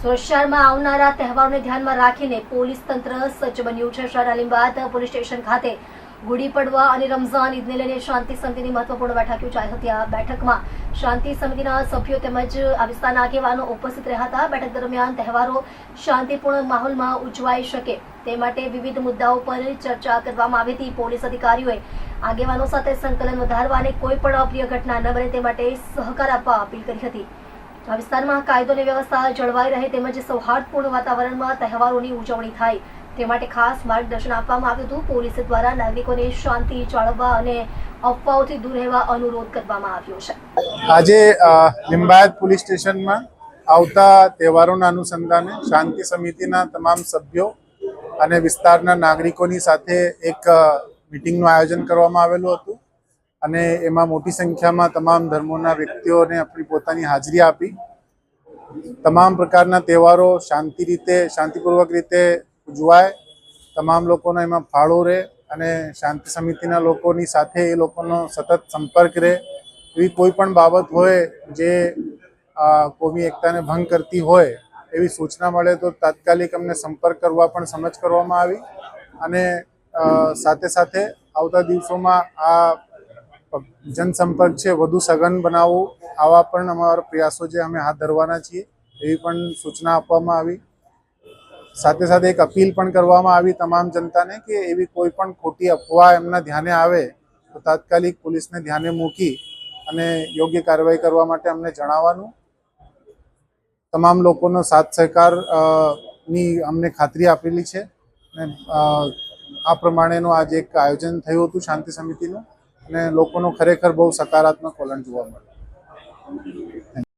સુરત શહેરમાં આવનારા તહેવારોને ધ્યાનમાં રાખીને પોલીસ તંત્ર સજ્જ બન્યું છે। શહેર અલીમબાદ પોલીસ સ્ટેશન ખાતે ગુડી પડવા અને રમઝાન ઈદને લઈને શાંતિ સમિતિની મહત્વપૂર્ણ બેઠક યોજાઈ હતી। આ બેઠકમાં શાંતિ સમિતિના સભ્યો તેમજ આ વિસ્તારના આગેવાનો ઉપસ્થિત રહ્યા હતા। બેઠક દરમિયાન તહેવારો શાંતિપૂર્ણ માહોલમાં ઉજવાઈ શકે તે માટે વિવિધ મુદ્દાઓ પર ચર્ચા કરવામાં આવી હતી। પોલીસ અધિકારીઓએ આગેવાનો સાથે સંકલન વધારવા અને કોઈ પણ અપ્રિય ઘટના ન બને તે માટે સહકાર આપવા અપીલ કરી હતી। આ વિસ્તારમાં કાયદો અને વ્યવસ્થા જળવાઈ રહે તેમજ સૌહાર્દપૂર્ણ વાતાવરણમાં તહેવારોની ઉજવણી થાય તે માટે ખાસ માર્ગદર્શન આપવામાં આવ્યું હતું। પોલીસ દ્વારા નાગરિકોને શાંતિ જાળવવા અને અફવાઓથી દૂર રહેવા અનુરોધ કરવામાં આવ્યો છે। આજે લીંબાયત પોલીસ સ્ટેશનમાં આવતા તહેવારોના અનુસંધાને શાંતિ સમિતિના તમામ સભ્યો અને વિસ્તારના નાગરિકોની સાથે એક મીટિંગનું આયોજન કરવામાં આવેલું હતું અને એમાં મોટી સંખ્યામાં તમામ ધર્મોના વ્યક્તિઓને આપણી પોતાની હાજરી આપી તમામ પ્રકારના તહેવારો શાંતિપૂર્વક રીતે ઉજવાય, તમામ લોકોનો એમાં ફાળો રહે અને શાંતિ સમિતિના લોકોની સાથે એ લોકોનો સતત સંપર્ક રહે। એવી કોઈ પણ બાબત હોય જે કોમી એકતાને ભંગ કરતી હોય એવી સૂચના મળે તો તાત્કાલિક અમને સંપર્ક કરવા પણ સમજ કરવામાં આવી અને સાથે સાથે આવતા દિવસોમાં આ જનસંપર્ક છે વધુ સઘન બનાવવું આવા પણ અમારા પ્રયાસો જે અમે હાથ ધરવાના છીએ એવી પણ સૂચના આપવામાં આવી। સાથે સાથે એક અપીલ પણ કરવામાં આવી તમામ જનતાને કે એવી કોઈ પણ ખોટી અફવા એમના ધ્યાને આવે તો તાત્કાલિક પોલીસને ધ્યાને મૂકી અને યોગ્ય કાર્યવાહી કરવા માટે અમને જણાવવાનું। તમામ લોકોનો સાથ સહકાર ની અમને ખાતરી આપેલી છે અને આ પ્રમાણેનું આજે એક આયોજન થયું હતું શાંતિ સમિતિનું અને લોકોનો ખરેખર બહુ સકારાત્મક વલણ જોવા મળ્યું।